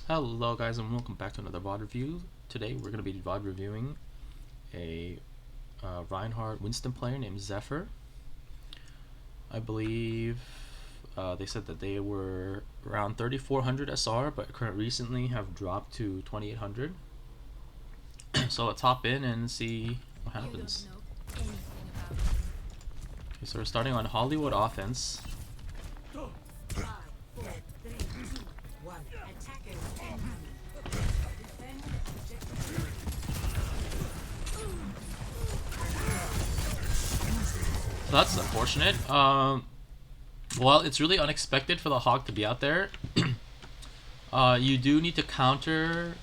Hello guys and welcome back to another VOD review. Today we're going to be VOD reviewing a Reinhardt Winston player named Zephyr. I believe they said that they were around 3400 SR but recently have dropped to 2800. So let's hop in and see what happens. Okay, so we're starting on Hollywood offense. So that's unfortunate. Well, it's really unexpected for the Hog to be out there. You do need to counter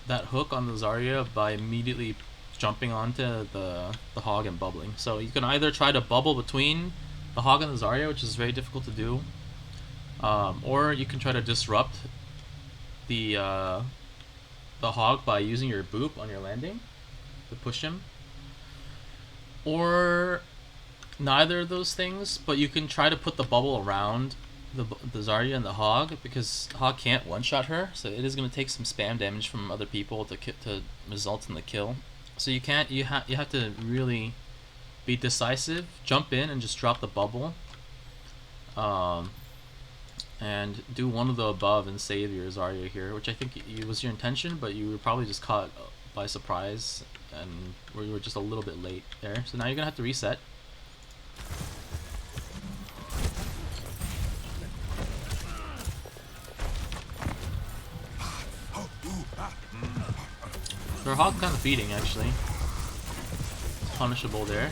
that hook on the Zarya by immediately jumping onto the Hog and bubbling. So you can either try to bubble between the Hog and the Zarya, which is very difficult to do, or you can try to disrupt the Hog by using your boop on your landing to push him, or neither of those things, but you can try to put the bubble around the Zarya and the Hog, because Hog can't one-shot her, so it is going to take some spam damage from other people to result in the kill. So you have to really be decisive, jump in and just drop the bubble, and do one of the above and save your Zarya here, which I think it was your intention, but you were probably just caught by surprise and you were just a little bit late there. So now you're gonna have to reset. Their Hog kind of feeding actually. It's punishable there.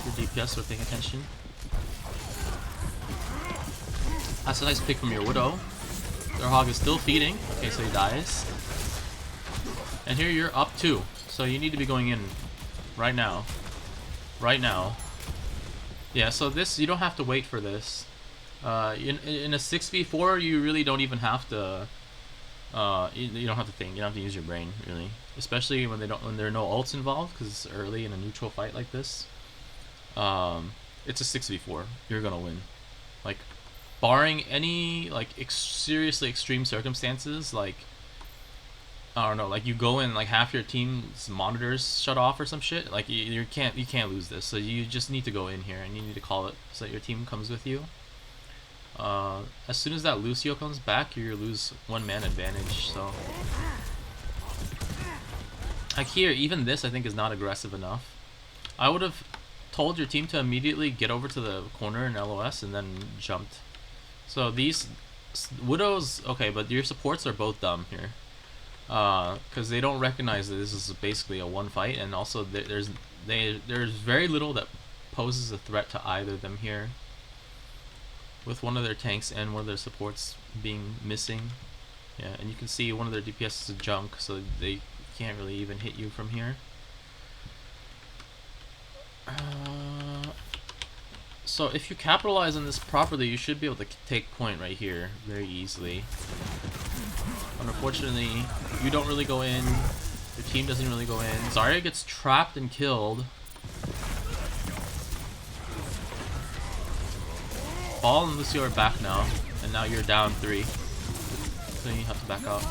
Your DPS are paying attention. That's a nice pick from your Widow. Their Hog is still feeding. Okay, so he dies. And here you're up 2. So you need to be going in right now. Right now. Yeah, so this, you don't have to wait for this. In a 6v4, you really don't even have to. You don't have to think. You don't have to use your brain really, especially when there are no ults involved, because it's early in a neutral fight like this. It's a 6v4. You're gonna win. Like, barring any like seriously extreme circumstances, like I don't know, like you go in like half your team's monitors shut off or some shit, like you can't lose this. So you just need to go in here and you need to call it so that your team comes with you. As soon as that Lucio comes back, you lose 1 man advantage. So like here, even this I think is not aggressive enough. I would have told your team to immediately get over to the corner in LOS and then jumped. So these Widows, okay, but your supports are both dumb here, because they don't recognize that this is basically a one fight, and also there's very little that poses a threat to either of them here, with one of their tanks and one of their supports being missing. Yeah, and you can see one of their DPS is a junk, so they can't really even hit you from here. So if you capitalize on this properly, you should be able to take point right here very easily. But unfortunately, you don't really go in. Your team doesn't really go in. Zarya gets trapped and killed. Ball and Lucio are back now, and now you're down 3. So you have to back up.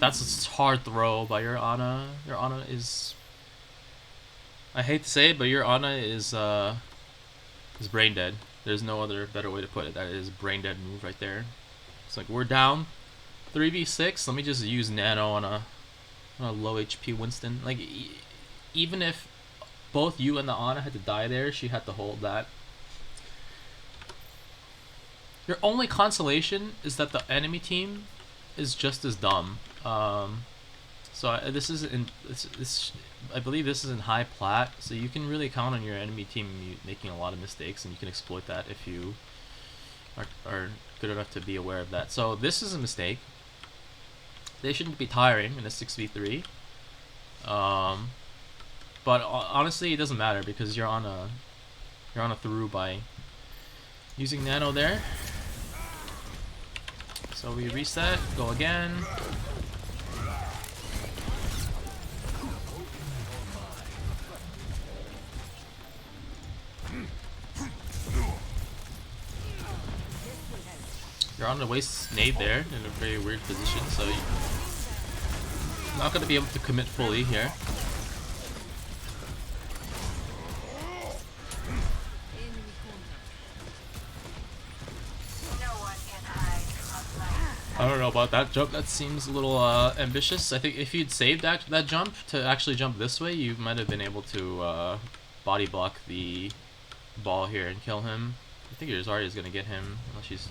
That's a hard throw by your Ana. Your Ana is, I hate to say it, but your Ana is brain dead. There's no other better way to put it. That is a brain dead move right there. It's like, we're down 3v6. Let me just use Nano on a low HP Winston. Like, even if both you and the Ana had to die there, she had to hold that. Your only consolation is that the enemy team is just as dumb. So this is I believe this is in high plat, so you can really count on your enemy team making a lot of mistakes, and you can exploit that if you are good enough to be aware of that. So this is a mistake. They shouldn't be tiring in a 6v3. But honestly, it doesn't matter, because you're on a through by using Nano there. So we reset, go again. You're on the waist nade there in a very weird position, so you're not going to be able to commit fully here. I don't know about that jump. That seems a little ambitious. I think if you'd saved that jump to actually jump this way, you might have been able to body block the ball here and kill him. I think your Zarya is going to get him unless she's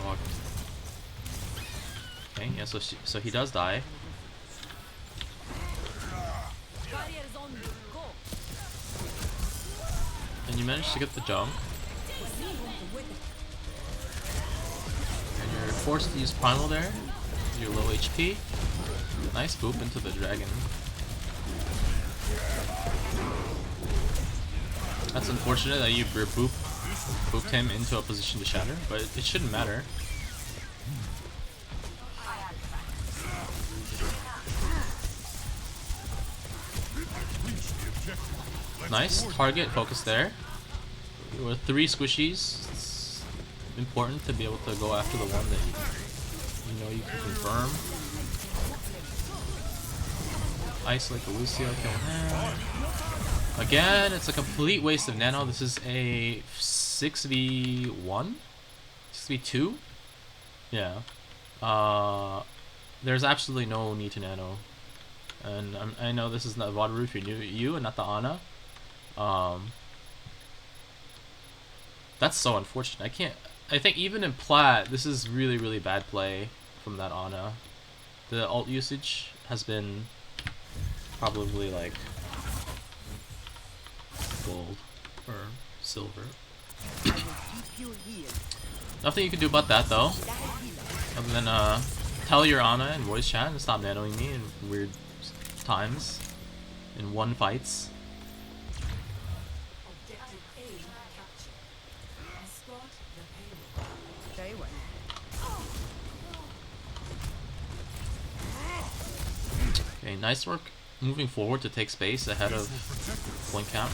dog. Okay, yeah, so he does die. And you managed to get the jump. And you're forced to use Primal there. You're low HP. Nice boop into the dragon. That's unfortunate that you booped him into a position to shatter, but it shouldn't matter. Nice target focus there. With 3 squishies, it's important to be able to go after the one that you know you can confirm. Isolate the Lucio, kill him. Again, it's a complete waste of nano. This is a 6v1? 6v2? Yeah. There's absolutely no need to nano. And I know this is not VOD roof for you and not the Ana. That's so unfortunate. I think even in plat, this is really bad play from that Ana. The ult usage has been probably like gold or silver. Nothing you can do about that though, other than tell your Ana in voice chat and stop nanoing me in weird times in one fights. Okay, nice work moving forward to take space ahead of Blink Cap.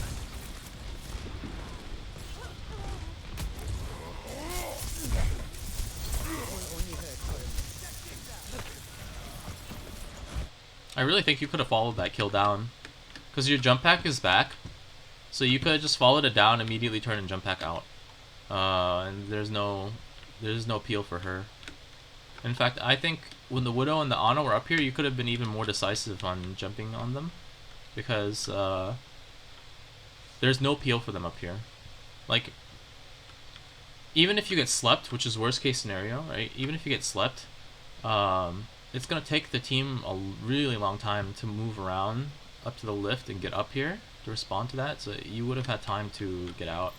I really think you could have followed that kill down, because your jump pack is back, so you could have just followed it down, immediately turn and jump pack out, and there's no peel for her. In fact, I think when the Widow and the Ana were up here, you could have been even more decisive on jumping on them, because there's no peel for them up here. Like, even if you get slept, which is worst case scenario, right? Even if you get slept, it's going to take the team a really long time to move around up to the lift and get up here to respond to that, so you would have had time to get out.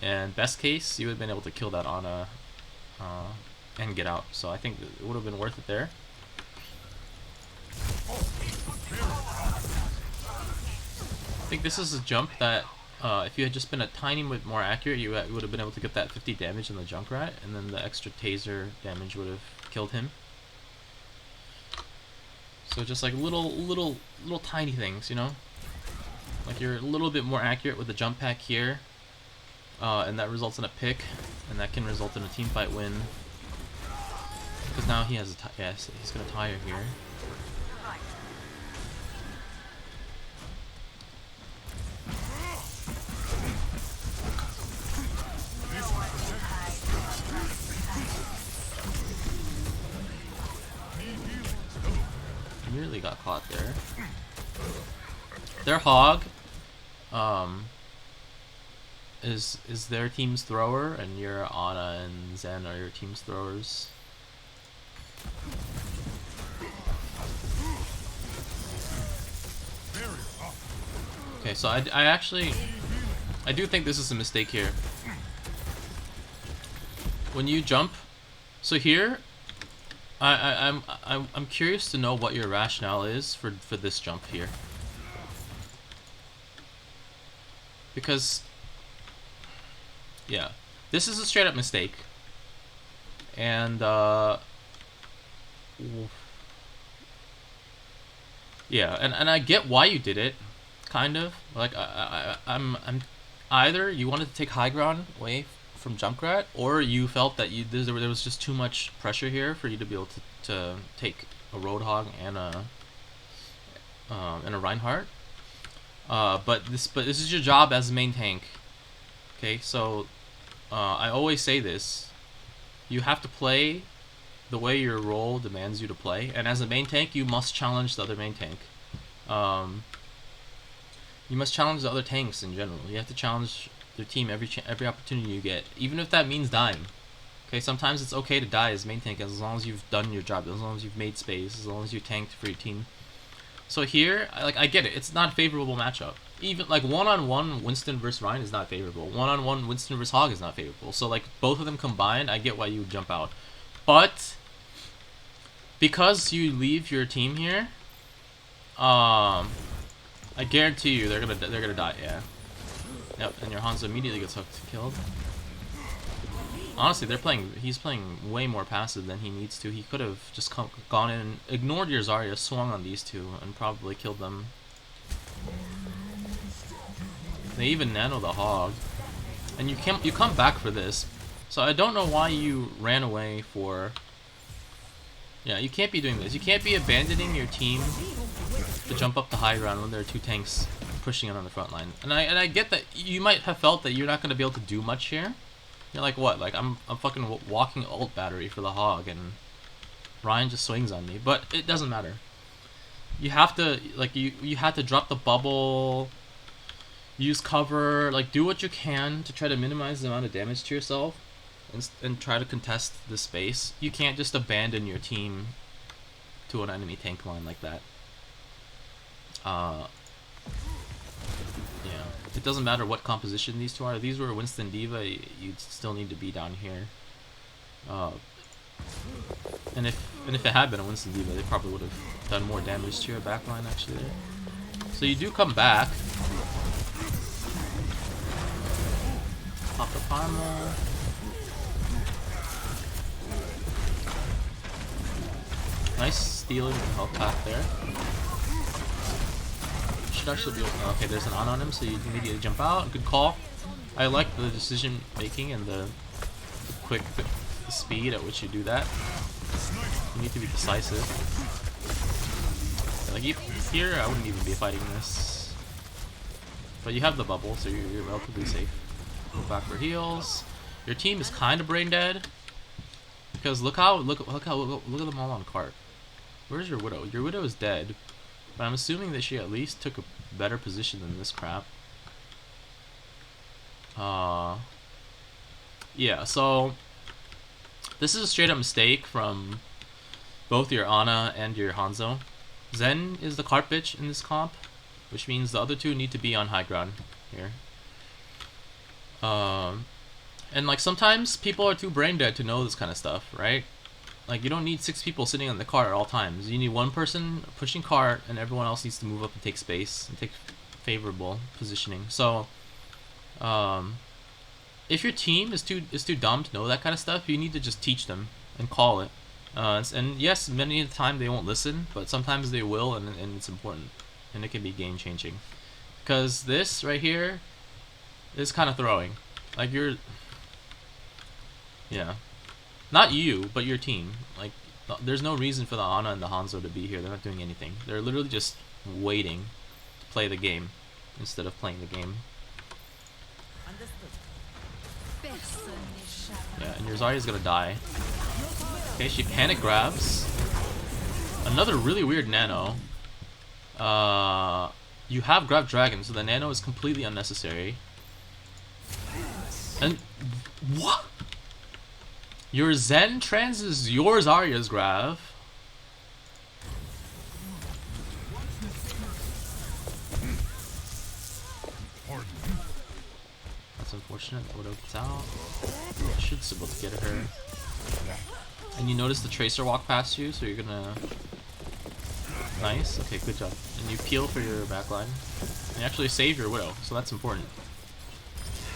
And best case, you would have been able to kill that Ana and get out. So I think it would have been worth it there. I think this is a jump that if you had just been a tiny bit more accurate, you would have been able to get that 50 damage in the Junkrat, and then the extra taser damage would have killed him. So just like little tiny things, you know? Like you're a little bit more accurate with the jump pack here, and that results in a pick, and that can result in a team fight win. Because now he has a yes, he's gonna tire here. Nearly got caught there. Their hog is their team's thrower, and your Ana and Zen are your team's throwers. Okay, so I do think this is a mistake here. When you jump, so here I'm curious to know what your rationale is for this jump here. Because yeah, this is a straight up mistake. And yeah, and I get why you did it, kind of. Like I'm either you wanted to take high ground away from Junkrat, or you felt that there was just too much pressure here for you to be able to take a Roadhog and a Reinhardt. But this is your job as the main tank. Okay, so I always say this: you have to play the way your role demands you to play, and as a main tank, you must challenge the other main tank. You must challenge the other tanks in general. You have to challenge their team every opportunity you get, even if that means dying. Okay, sometimes it's okay to die as main tank as long as you've done your job, as long as you've made space, as long as you tanked for your team. So here, I get it. It's not a favorable matchup. Even like one-on-one Winston versus Rein is not favorable. One-on-one Winston versus Hog is not favorable. So like both of them combined, I get why you would jump out. But because you leave your team here, I guarantee you they're gonna die. Yeah. Yep. And your Hanzo immediately gets hooked, killed. Honestly, he's playing way more passive than he needs to. He could have just gone in, ignored your Zarya, swung on these two, and probably killed them. They even nano the Hog, and you come back for this. So I don't know why you ran away for. Yeah, you can't be doing this. You can't be abandoning your team to jump up the high ground when there are two tanks pushing it on the front line. And I get that you might have felt that you're not going to be able to do much here. You're like, what? Like I'm fucking walking ult battery for the Hog, and Rein just swings on me. But it doesn't matter. You have to you have to drop the bubble, use cover, like do what you can to try to minimize the amount of damage to yourself, and try to contest the space. You can't just abandon your team to an enemy tank line like that. Yeah, it doesn't matter what composition these two are. If these were Winston D.Va, you'd still need to be down here. And if it had been a Winston D.Va, they probably would have done more damage to your backline actually there. So you do come back. Pop the primal. Nice stealing the health path there. Should actually be able to, okay, there's an on him, so you immediately jump out. Good call. I like the decision making and the quick speed at which you do that. You need to be decisive. Like here, I wouldn't even be fighting this. But you have the bubble, so you're relatively safe. Go back for heals. Your team is kind of brain dead because look at them all on cart. Where's your Widow? Your Widow is dead, but I'm assuming that she at least took a better position than this crap. Yeah, so this is a straight up mistake from both your Ana and your Hanzo. Zen is the cart bitch in this comp, which means the other two need to be on high ground here. And like sometimes people are too brain dead to know this kind of stuff, right? Like you don't need 6 people sitting on the cart at all times. You need one person pushing cart, and everyone else needs to move up and take space and take favorable positioning. So, if your team is too dumb to know that kind of stuff, you need to just teach them and call it. And yes, many of the time they won't listen, but sometimes they will, and it's important, and it can be game changing. Because this right here is kind of throwing, like yeah. Not you, but your team. Like, there's no reason for the Ana and the Hanzo to be here. They're not doing anything. They're literally just waiting to play the game instead of playing the game. Yeah, and your Zarya's gonna die. Okay, she panic grabs. Another really weird nano. You have Grab Dragon, so the nano is completely unnecessary. And what? Your Zen transes your Zarya's grab. That's unfortunate. Odo gets out. I should be able to get her. And you notice the Tracer walk past you, so you're gonna. Nice. Okay, good job. And you peel for your backline. And you actually save your Widow, so that's important.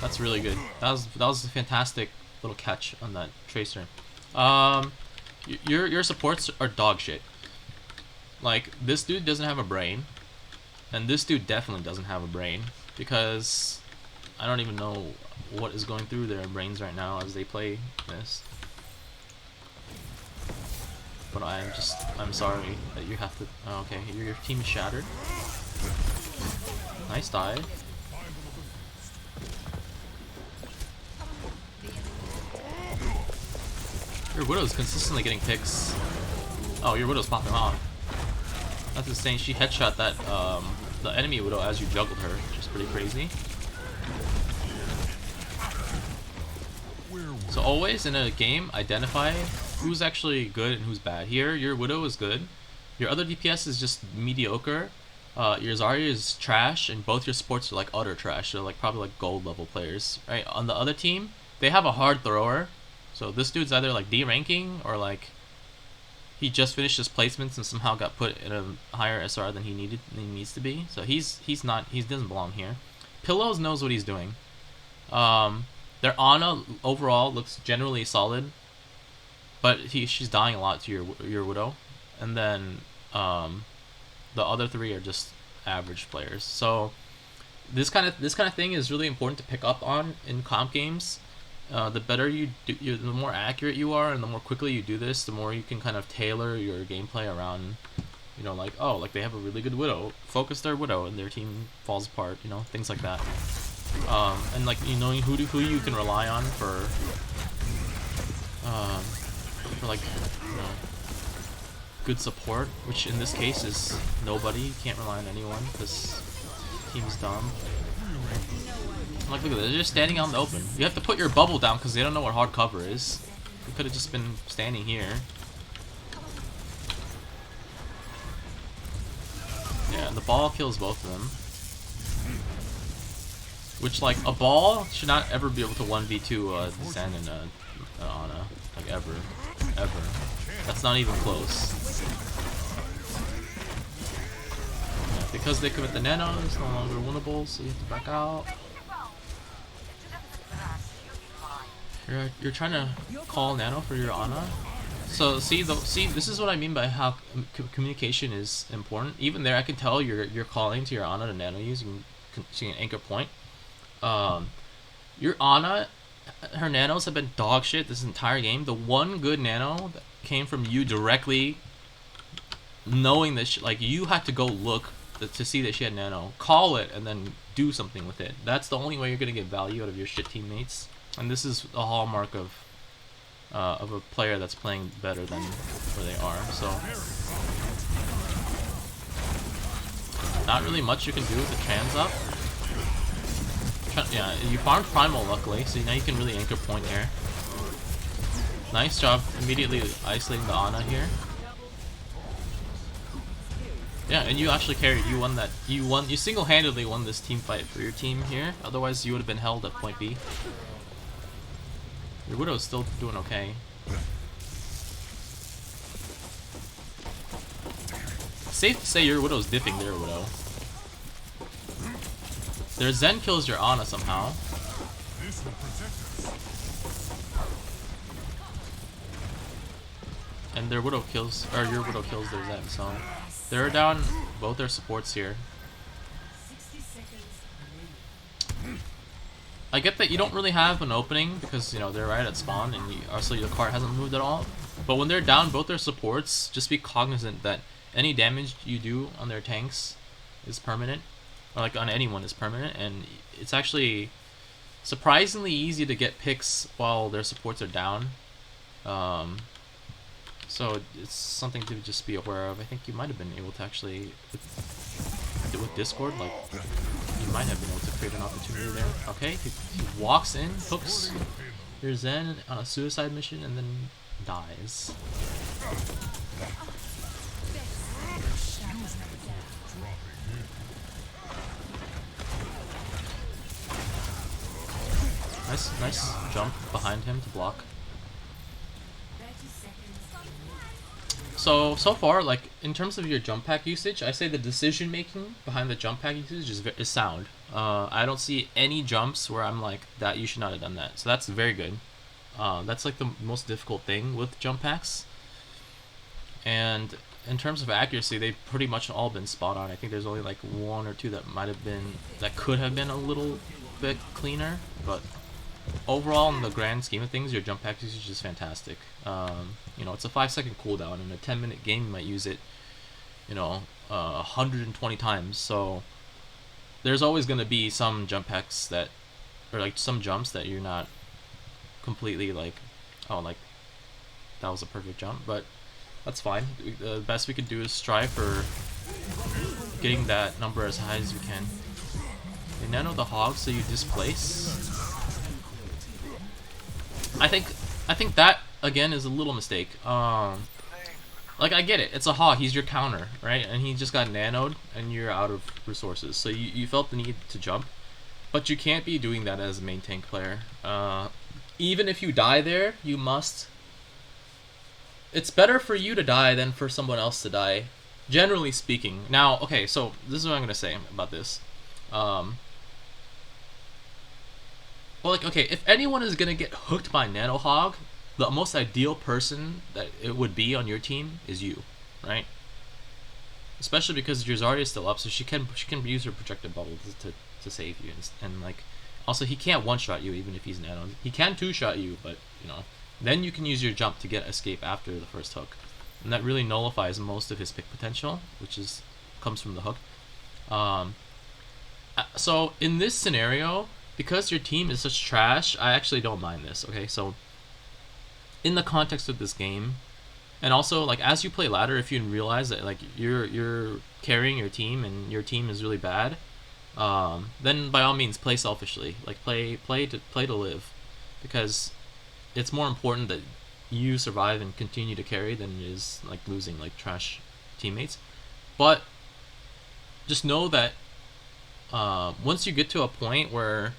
That's really good. That was a fantastic little catch on that Tracer. Your supports are dog shit. Like, this dude doesn't have a brain, and this dude definitely doesn't have a brain, because I don't even know what is going through their brains right now as they play this. But I'm sorry that you have to. Oh, okay, your team is shattered. Nice dive. Your Widow's consistently getting picks. Oh, your Widow's popping off. That's insane. She headshot that the enemy Widow as you juggled her, which is pretty crazy. So always in a game, identify who's actually good and who's bad. Here, your Widow is good. Your other DPS is just mediocre. Your Zarya is trash, and both your supports are like utter trash. They're like probably like gold level players, right? On the other team, they have a hard thrower. So this dude's either like D ranking or like he just finished his placements and somehow got put in a higher SR than he needs to be. So he doesn't belong here. Pillows knows what he's doing. Their Ana overall looks generally solid, but she's dying a lot to your Widow, and then the other three are just average players. So this kind of thing is really important to pick up on in comp games. The better you do, the more accurate you are, and the more quickly you do this, the more you can kind of tailor your gameplay around, you know, like, oh, like they have a really good Widow, focus their Widow, and their team falls apart, you know, things like that. And like, you knowing who you can rely on for like, you know, good support, which in this case is nobody. You can't rely on anyone because team's dumb. Like, look at this, they're just standing out in the open. You have to put your bubble down because they don't know what hard cover is. You could have just been standing here. Yeah, and the ball kills both of them. Which, like, a ball should not ever be able to 1v2 Zen and Ana. Like, ever. Ever. That's not even close. Yeah, because they commit the nano, it's no longer winnable, so you have to back out. You're trying to call nano for your Ana. So see, this is what I mean by how communication is important. Even there, I can tell you're calling to your Ana to nano use. You can see an anchor point. Your Ana, her nanos have been dog shit this entire game. The one good nano that came from you directly, knowing that like you had to go look to see that she had nano, call it, and then do something with it. That's the only way you're gonna get value out of your shit teammates. And this is a hallmark of a player that's playing better than where they are. So not really much you can do with the trans up. Yeah, you farmed Primal luckily, so now you can really anchor point here. Nice job immediately isolating the Ana here. Yeah, and you actually carried. You won that. You single-handedly won this team fight for your team here. Otherwise, you would have been held at point B. Your Widow's still doing okay. Safe to say your Widow's dipping their Widow. Their Zen kills your Ana somehow. And their Widow kills, or your Widow kills their Zen, so they're down both their supports here. I get that you don't really have an opening because, you know, they're right at spawn and also your card hasn't moved at all. But when they're down both their supports, just be cognizant that any damage you do on their tanks is permanent. Or like on anyone is permanent, and it's actually surprisingly easy to get picks while their supports are down. So it's something to just be aware of. I think you might have been able to actually, with Discord, like, you might have been able to create an opportunity there. Okay, he walks in, hooks your Zen on a suicide mission, and then dies. Nice jump behind him to block. So far, like, in terms of your jump pack usage, I say the decision making behind the jump pack usage is sound. I don't see any jumps where I'm like, that you should not have done that. So that's very good. That's like the most difficult thing with jump packs. And in terms of accuracy, they've pretty much all been spot on. I think there's only like one or two that could have been a little bit cleaner, but overall, in the grand scheme of things, your jump pack usage is fantastic. You know, it's a 5-second cooldown. In a 10-minute game, you might use it, you know, 120 times. So there's always going to be some jump packs that, or like some jumps that you're not completely like, oh, like that was a perfect jump, but that's fine. The best we could do is strive for getting that number as high as we can. You nano the hog so you displace. I think that again is a little mistake. Like, I get it, it's a hog, he's your counter, right? And he just got nanoed and you're out of resources, so you felt the need to jump, but you can't be doing that as a main tank player. Even if you die there, you must. It's better for you to die than for someone else to die, generally speaking. Now, okay, so this is what I'm gonna say about this. Well, like, okay, if anyone is gonna get hooked by Nano Hog, the most ideal person that it would be on your team is you, right? Especially because your Zarya is still up, so she can use her projected bubble to save you, and like, also he can't one-shot you even if he's nanoed. He can two-shot you, but you know, then you can use your jump to get escape after the first hook, and that really nullifies most of his pick potential, which comes from the hook. So in this scenario, because your team is such trash, I actually don't mind this. Okay, so in the context of this game, and also like as you play ladder, if you realize that like you're carrying your team and your team is really bad, then by all means play selfishly. Like play to live, because it's more important that you survive and continue to carry than it is like losing like trash teammates. But just know that once you get to a point where,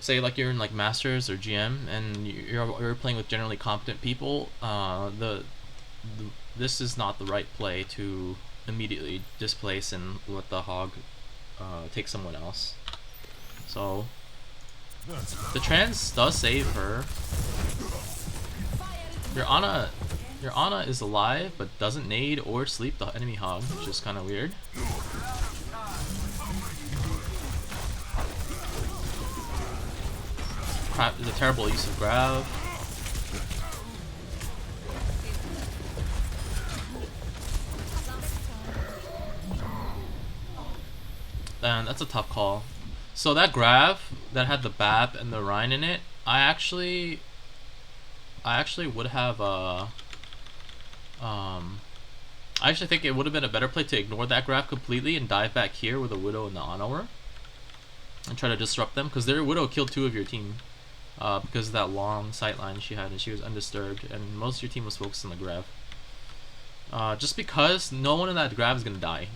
say like you're in like Masters or GM and you're playing with generally competent people, this is not the right play to immediately displace and let the hog take someone else. So the trans does save her. Your Ana is alive but doesn't nade or sleep the enemy hog, which is kind of weird. Crap, is a terrible use of grab. And that's a tough call. So that grab that had the BAP and the Rein in it, I actually would have I actually think it would have been a better play to ignore that grab completely and dive back here with a Widow and the Honour and try to disrupt them, because their Widow killed 2 of your team because of that long sightline she had, and she was undisturbed, and most of your team was focused on the grab. Just because no one in that grab is gonna die.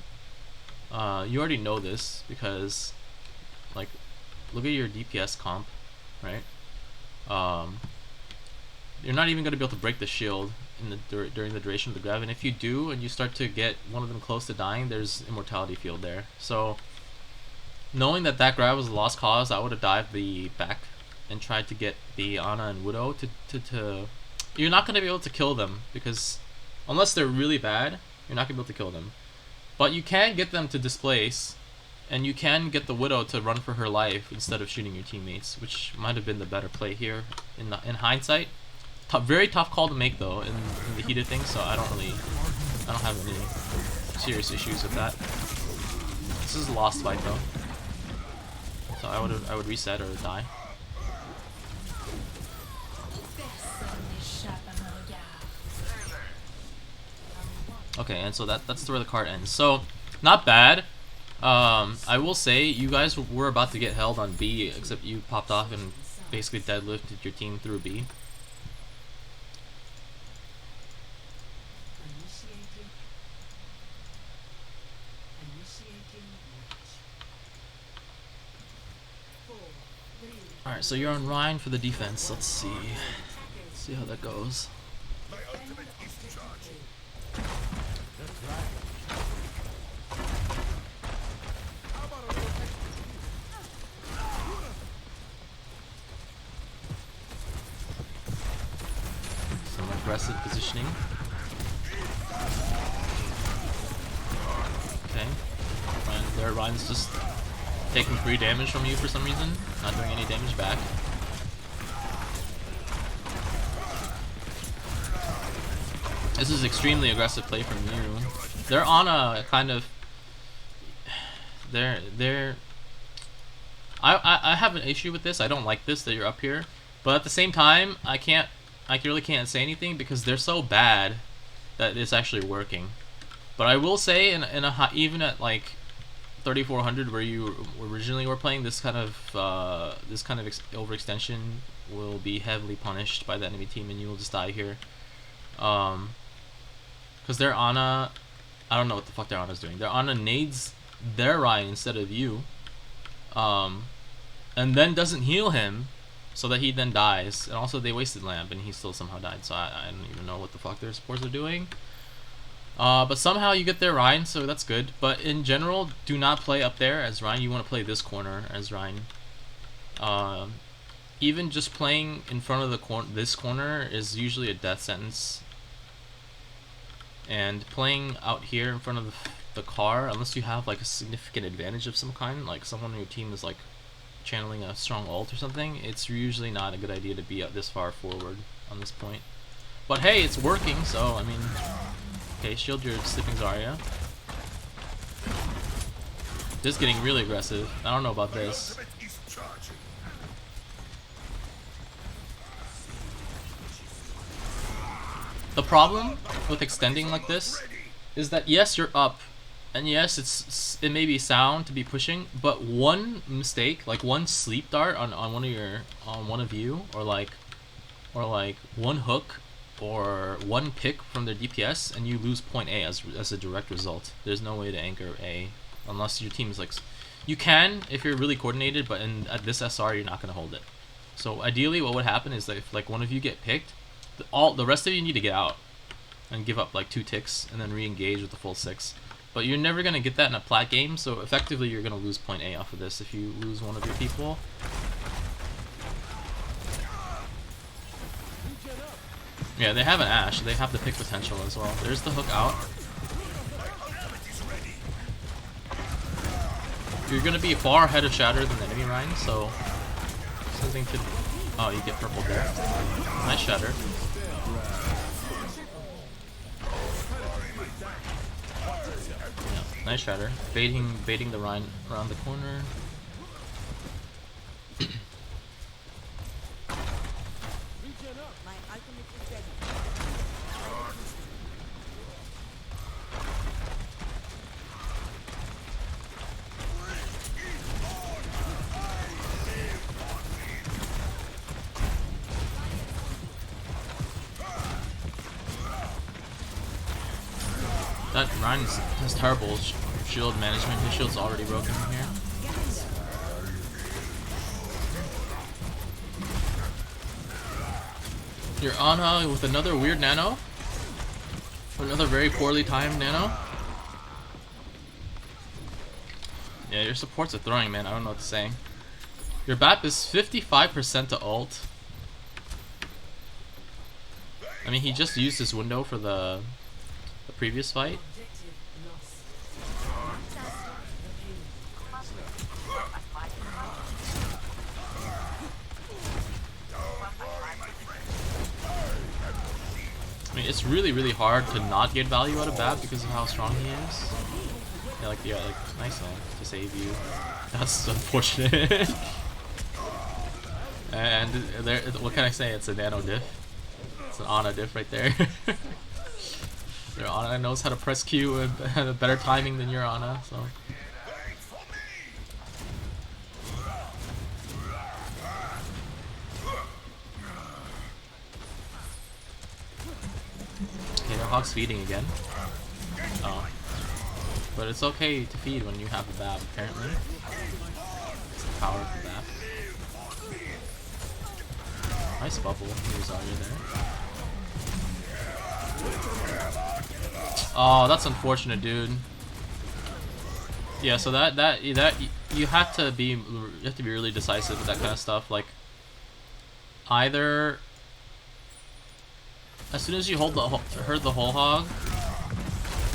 You already know this because, like, look at your DPS comp, right? You're not even gonna be able to break the shield in during the duration of the grab, and if you do and you start to get one of them close to dying, there's immortality field there. So knowing that that grab was a lost cause, I would have dived the back and tried to get the Ana and Widow to you're not going to be able to kill them, because unless they're really bad, you're not going to be able to kill them. But you can get them to displace, and you can get the Widow to run for her life instead of shooting your teammates, which might have been the better play here in hindsight. Very tough call to make though in the heat of things, so I don't have any serious issues with that. This is a lost fight though, so I would reset or die. Okay, and so that's where the card ends. So not bad. I will say you guys were about to get held on B, except you popped off and basically deadlifted your team through B. Alright, so you're on Rein for the defense. Let's see how that goes. Some aggressive positioning. Okay. Rein's just taking free damage from you for some reason, not doing any damage back. This is extremely aggressive play from you. They're on a kind of... I have an issue with this. I don't like this, that you're up here. But at the same time, I really can't say anything because they're so bad that it's actually working. But I will say, even at like 3400, where you originally were playing, this kind of overextension will be heavily punished by the enemy team, and you will just die here. Because they're on a... I don't know what the fuck their Ana's doing. They're on a nades their Rein instead of you. And then doesn't heal him, so that he then dies. And also they wasted Lamp, and he still somehow died. So I don't even know what the fuck their supports are doing. But somehow you get their Rein, so that's good. But in general, do not play up there as Rein. You want to play this corner as Rein. Even just playing in front of this corner is usually a death sentence. And playing out here in front of the car, unless you have like a significant advantage of some kind, like someone on your team is like channeling a strong ult or something, it's usually not a good idea to be up this far forward on this point. But hey, it's working, so I mean, okay, shield your sleeping Zarya. This is getting really aggressive. I don't know about this. The problem with extending like this is that yes, you're up, and yes, it may be sound to be pushing, but one mistake, like one sleep dart on one of you, or like one hook or one pick from their DPS, and you lose point A as a direct result. There's no way to anchor A unless your team is like... You can if you're really coordinated, but at this SR you're not going to hold it. So ideally what would happen is that if like one of you get picked, the rest of you need to get out and give up like 2 ticks and then re-engage with the full 6. But you're never going to get that in a plat game, so effectively you're going to lose point A off of this if you lose one of your people. Yeah, they have an Ashe. They have the pick potential as well. There's the hook out. You're going to be far ahead of Shatter than the enemy Rein, so something to... Oh, you get purple there. Nice Shatter. Yeah, nice Shatter. Baiting the Rein around the corner. That Rein has terrible shield management. His shield's already broken here. You're Ana with another weird nano. Another very poorly timed nano. Yeah, your supports are throwing, man. I don't know what to say. Your BAP is 55% to ult. I mean, he just used his window for the previous fight. I mean, it's really hard to not get value out of BAP because of how strong he is. Yeah, like nice one to save you. That's unfortunate. And there, what can I say? It's a nano diff. It's an Ana diff right there. Your Ana knows how to press Q and have a better timing than your Ana, so. Okay, their Hog's feeding again. Oh. But it's okay to feed when you have the BAB, apparently. It's the power of the BAB. Nice bubble. Here's Zarya there. Oh, that's unfortunate, dude. Yeah, so that you have to be really decisive with that kind of stuff. Like, either as soon as you hurt the whole hog.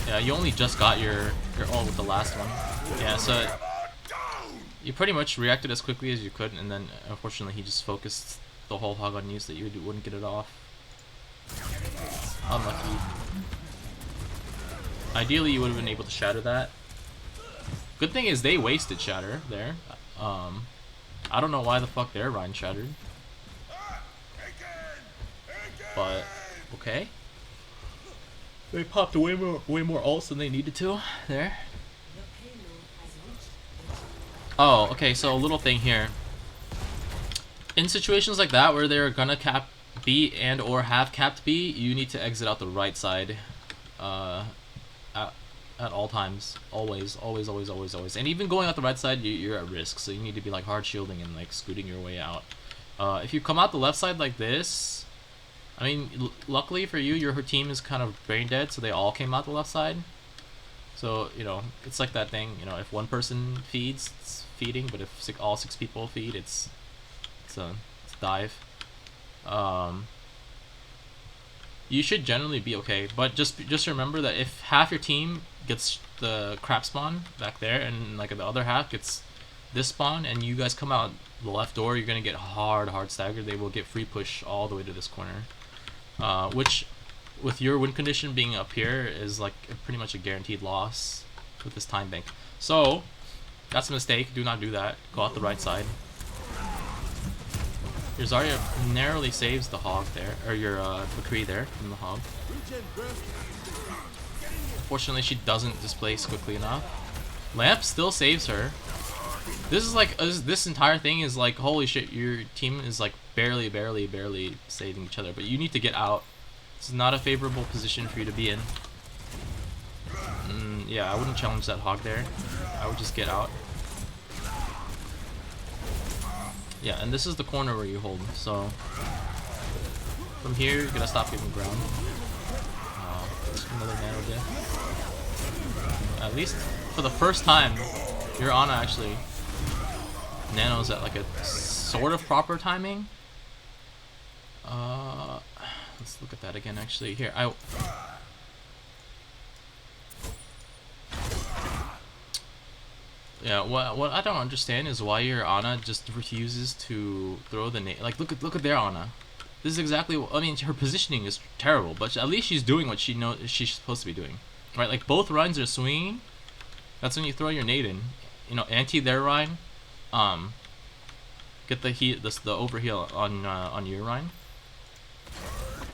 Yeah, you only just got your ult with the last one. Yeah, so you pretty much reacted as quickly as you could, and then unfortunately he just focused the whole hog on you so that you wouldn't get it off. Unlucky. Ideally, you would have been able to shatter that. Good thing is they wasted shatter there. I don't know why the fuck their Rein shattered. But, okay. They popped way more ults than they needed to there. Oh, okay, so a little thing here. In situations like that where they're gonna cap B and or have capped B, you need to exit out the right side at all times. Always. And even going out the right side, you're at risk, so you need to be like hard shielding and like scooting your way out. If you come out the left side like this, I mean, luckily for you, your team is kind of brain dead, so they all came out the left side. So, you know, it's like that thing, you know, if one person feeds, it's feeding, but if all six people feed, it's dive. You should generally be okay, but just remember that if half your team gets the crap spawn back there, and like the other half gets this spawn, and you guys come out the left door, you're gonna get hard staggered. They will get free push all the way to this corner, which with your win condition being up here is like pretty much a guaranteed loss with this time bank. So that's a mistake. Do not do that. Go out the right side. Your Zarya narrowly saves the hog there, or your McCree there from the hog. Fortunately, she doesn't displace quickly enough. Lamp still saves her. This is like this entire thing is like, holy shit, your team is like barely saving each other, but you need to get out. This is not a favorable position for you to be in. Yeah, I wouldn't challenge that hog there. I would just get out. Yeah, and this is the corner where you hold. So from here, you're gonna stop giving ground. Another nano diff. At least for the first time, your Ana actually nanos at like a sort of proper timing. Let's look at that again. Actually, here Yeah, what I don't understand is why your Ana just refuses to throw the nade. Like, look at their Ana. This is exactly. I mean, her positioning is terrible, but at least she's doing what she knows she's supposed to be doing, right? Like both Reins are swinging. That's when you throw your nade in. You know, anti their Rein. Get the heat, the overheal on your Rein.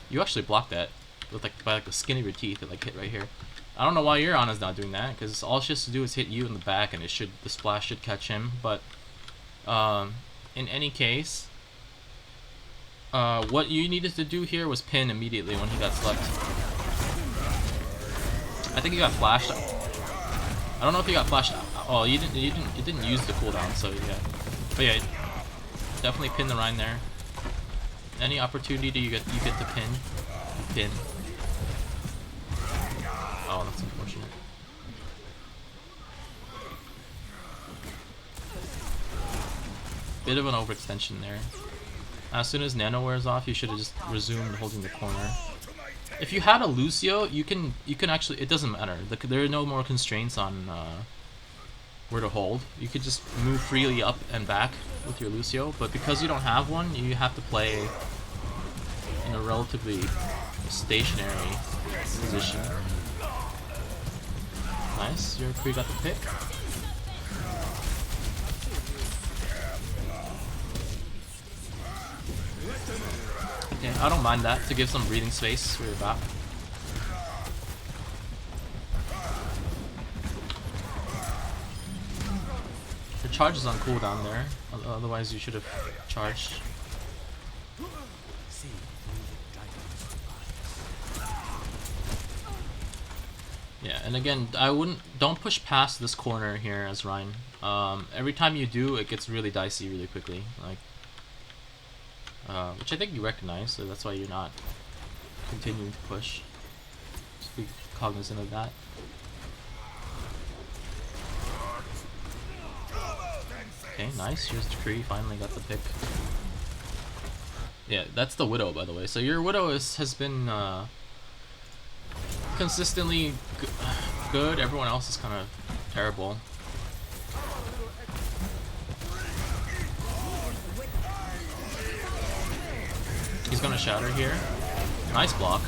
You actually blocked that with like by like the skin of your teeth. It like hit right here. I don't know why your Ana's not doing that, because all she has to do is hit you in the back, and the splash should catch him. But in any case, what you needed to do here was pin immediately when he got select. I think he got flashed. I don't know if he got flashed. Oh, you didn't use the cooldown, so yeah. But yeah, definitely pin the Rein there. Any opportunity you get to pin. Oh, that's unfortunate. Bit of an overextension there. As soon as Nano wears off, you should have just resumed holding the corner. If you had a Lucio, you can actually, it doesn't matter. There are no more constraints on where to hold. You could just move freely up and back with your Lucio, but because you don't have one, you have to play in a relatively stationary position. Nice, your Kree got the pick. Okay, I don't mind that, to give some breathing space for your back. Your charge is on cooldown there, otherwise you should have charged. Yeah, and again, don't push past this corner here as Rein. Every time you do, it gets really dicey really quickly, like, which I think you recognize, so that's why you're not continuing to push. Just be cognizant of that. Okay, nice. Here's the tree. Finally got the pick. Yeah, that's the Widow, by the way. So your Widow has been consistently good. Everyone else is kind of terrible. He's gonna shatter here. Nice block.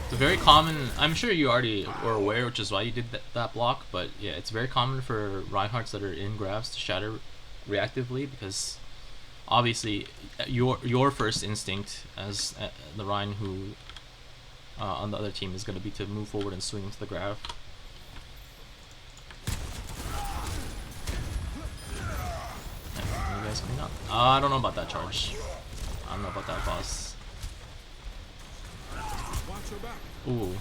It's a very common. I'm sure you already were aware, which is why you did that block. But yeah, it's very common for Reinhardts that are in grabs to shatter reactively, because obviously your first instinct as the Rein who on the other team is going to be to move forward and swing into the grab. You guys coming up? I don't know about that charge. I don't know about that, boss. Ooh.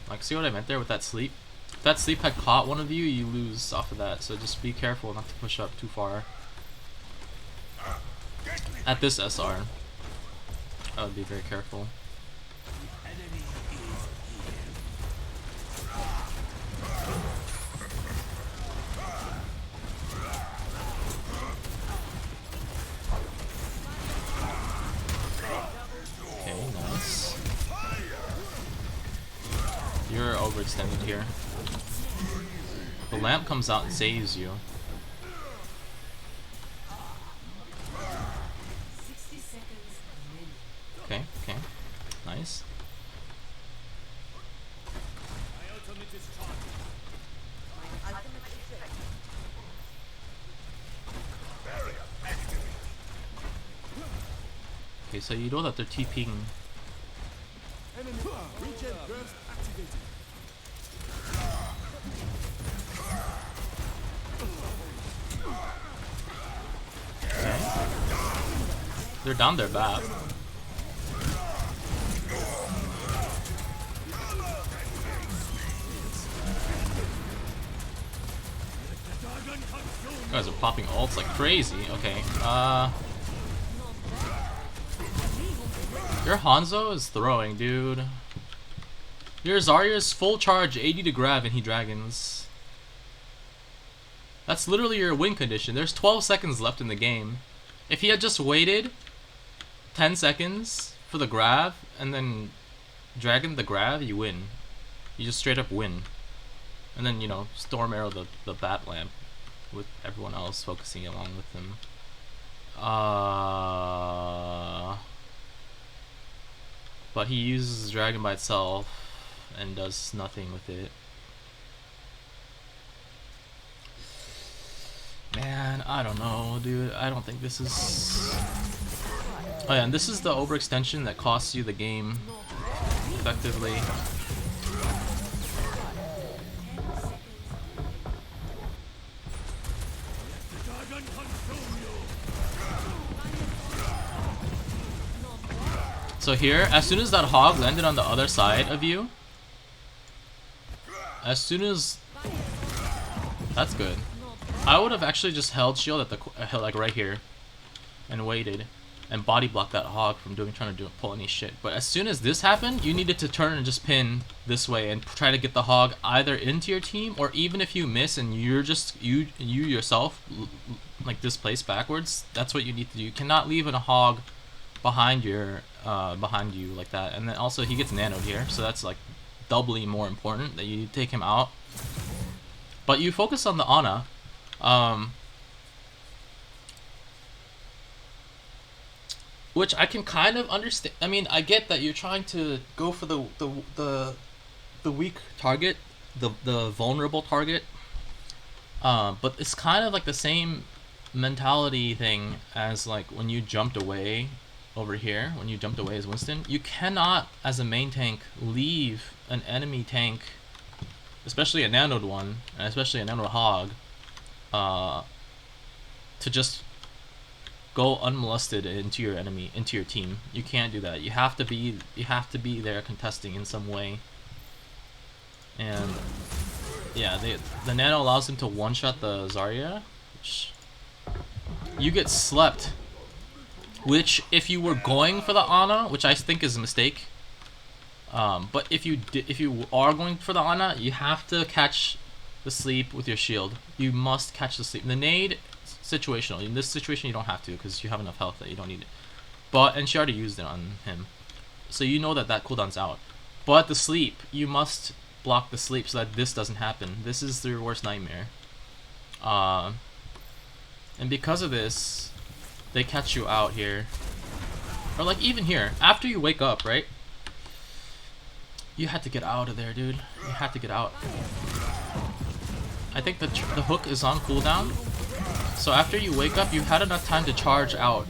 Like, see what I meant there with that sleep? If that sleep had caught one of you, you lose off of that. So just be careful not to push up too far. At this SR, I would be very careful. Okay, nice. You're overextended here. The lamp comes out and saves you. Okay, okay. Nice. Okay, so you know that they're TPing. Okay. They're down their bat. You guys are popping ults like crazy. Okay. Your Hanzo is throwing, dude. Your Zarya's full charge, 80 to grab, and he dragons. That's literally your win condition. There's 12 seconds left in the game. If he had just waited 10 seconds for the grab and then dragon the grab, you win. You just straight up win. And then, you know, storm arrow the bat lamp with everyone else focusing along with him. But he uses his dragon by itself and does nothing with it. Man, I don't know, dude. I don't think this is... Oh yeah, and this is the overextension that costs you the game, effectively. So here, as soon as that hog landed on the other side of you, as soon as... That's good. I would have actually just held shield at the like right here and waited and body blocked that hog from trying to pull any shit. But as soon as this happened, you needed to turn and just pin this way and try to get the hog either into your team, or even if you miss and you're just you yourself like displaced backwards, that's what you need to do. You cannot leave a hog behind your behind you like that. And then also he gets nanoed here, so that's like doubly more important that you take him out. But you focus on the Ana. Which I can kind of understand. I mean, I get that you're trying to go for the weak target, the vulnerable target. But it's kind of like the same mentality thing as like when you jumped away over here, when you jumped away as Winston. You cannot, as a main tank, leave an enemy tank, especially a nanoed one, and especially a nanoed hog, to just go unmolested into your enemy, into your team. You can't do that. You have to be there contesting in some way. And yeah, the nano allows him to one-shot the Zarya, which you get slept. Which, if you were going for the Ana, which I think is a mistake, but if you are going for the Ana, you have to catch the sleep with your shield. You must catch the sleep. The nade, situational. In this situation, you don't have to because you have enough health that you don't need it. And she already used it on him, so you know that cooldown's out. But the sleep, you must block the sleep so that this doesn't happen. This is your worst nightmare. And because of this, they catch you out here, or like even here after you wake up, right? You had to get out of there, dude. You had to get out. I think the hook is on cooldown. So after you wake up, you've had enough time to charge out.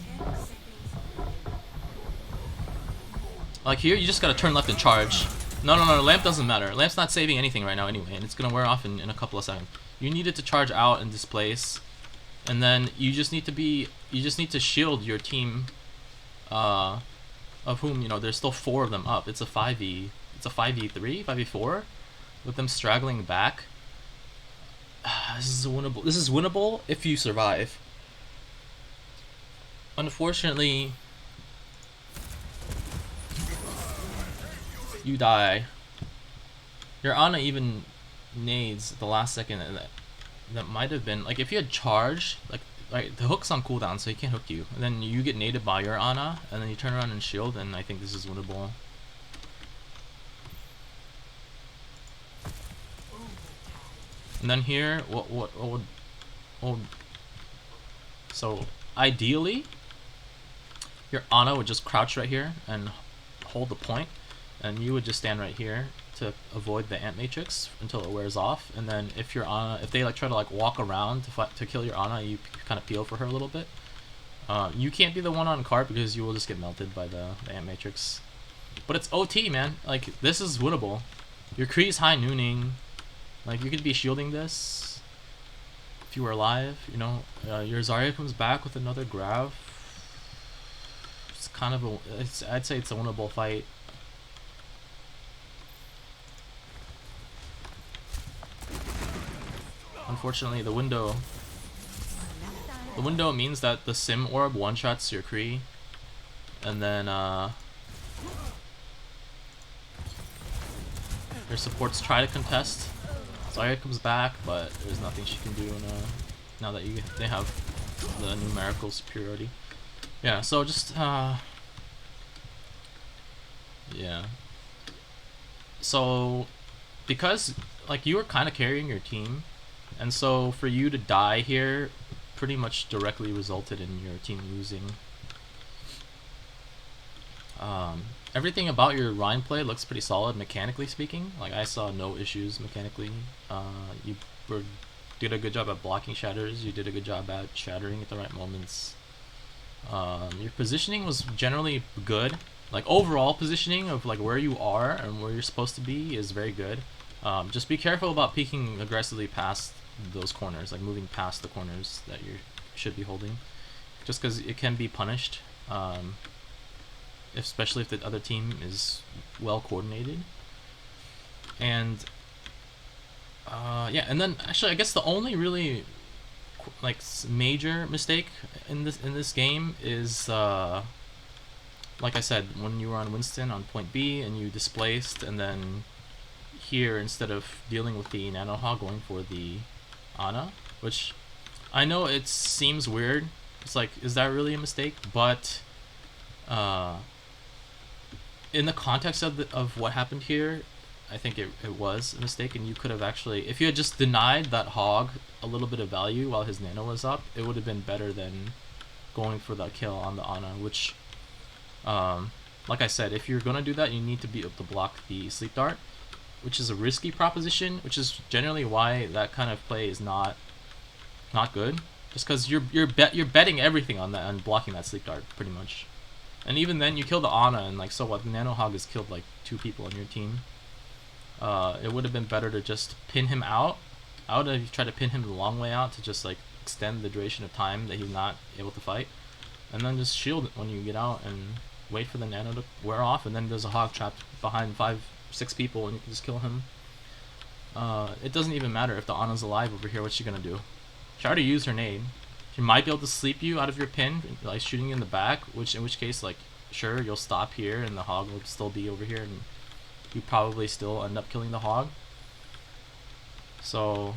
Like here, you just gotta turn left and charge. No, lamp doesn't matter. Lamp's not saving anything right now anyway, and it's gonna wear off in a couple of seconds. You need it to charge out and displace, and then you just need to shield your team, of whom, you know, there's still 4 of them up. It's a 5v, it's a 5v3, 5v4, with them straggling back. This is winnable. This is winnable if you survive. Unfortunately, you die. Your Ana even nades at the last second. That might have been like if you had charged, like the hook's on cooldown, so he can't hook you. And then you get naded by your Ana, and then you turn around and shield, and I think this is winnable. And then here, what would so ideally, your Ana would just crouch right here and hold the point, and you would just stand right here to avoid the ant matrix until it wears off. And then if your Ana, if they like try to like walk around to kill your Ana, you kind of peel for her a little bit. You can't be the one on cart because you will just get melted by the ant matrix. But it's OT, man. Like this is winnable. Your Kree's high nooning. Like you could be shielding this if you were alive. You know, your Zarya comes back with another grab. It's kind of a. I'd say it's a winnable fight. Unfortunately, the window means that the Sim Orb one-shots your Kree, and then your supports try to contest. Zarya comes back, but there's nothing she can do now that they have the numerical superiority. Yeah, so just yeah. So because like you were kind of carrying your team, and so for you to die here pretty much directly resulted in your team losing. Everything about your Rein play looks pretty solid mechanically speaking. Like I saw no issues mechanically. You did a good job at blocking shatters. You did a good job at shattering at the right moments. Your positioning was generally good. Like overall positioning of like where you are and where you're supposed to be is very good. Just be careful about peeking aggressively past those corners, like moving past the corners that you should be holding, just because it can be punished. Especially if the other team is well coordinated. And yeah, and then actually I guess the only really like major mistake in this game is like I said, when you were on Winston on point B and you displaced, and then here instead of dealing with the Nano Hog, going for the Ana, which I know it seems weird. It's like, is that really a mistake? But in the context of what happened here, I think it was a mistake, and you could have actually, if you had just denied that Hog a little bit of value while his Nano was up, it would have been better than going for that kill on the Ana, which, like I said, if you're going to do that, you need to be able to block the Sleep Dart, which is a risky proposition, which is generally why that kind of play is not good, just because you're betting everything on that and blocking that Sleep Dart pretty much. And even then, you kill the Ana, and like, so what? The Nano Hog has killed like 2 people on your team. It would have been better to just pin him out. I would have tried to pin him the long way out to just like extend the duration of time that he's not able to fight, and then just shield when you get out and wait for the Nano to wear off, and then there's a Hog trapped behind 5-6 people, and you can just kill him. It doesn't even matter if the Ana's alive over here. What's she gonna do? She already used her nade. She might be able to sleep you out of your pin, like shooting you in the back, in which case, like, sure, you'll stop here and the Hog will still be over here, and you probably still end up killing the Hog. So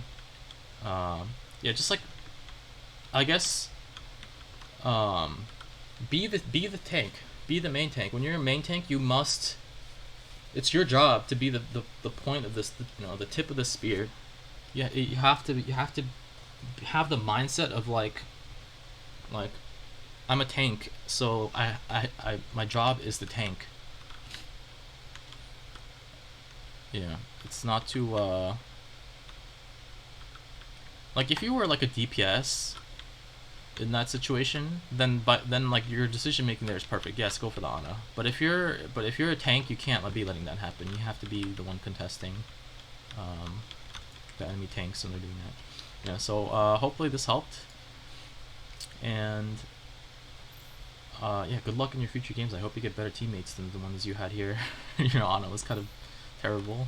yeah, just like, I guess, be the tank, be the main tank. When you're a main tank, you must, it's your job to be the point of this, you know, the tip of the spear. Yeah, you have to have the mindset of like I'm a tank, so I my job is the tank. Yeah, it's not too like if you were like a DPS in that situation, then like your decision making there is perfect. Yes, go for the Ana. But if you're a tank, you can't be letting that happen. You have to be the one contesting the enemy tanks when they're doing that. Yeah. So hopefully this helped, and yeah, good luck in your future games. I hope you get better teammates than the ones you had here. Your Ana was kind of terrible.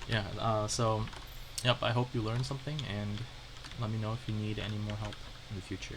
Yeah. So, yep. I hope you learned something, and let me know if you need any more help in the future.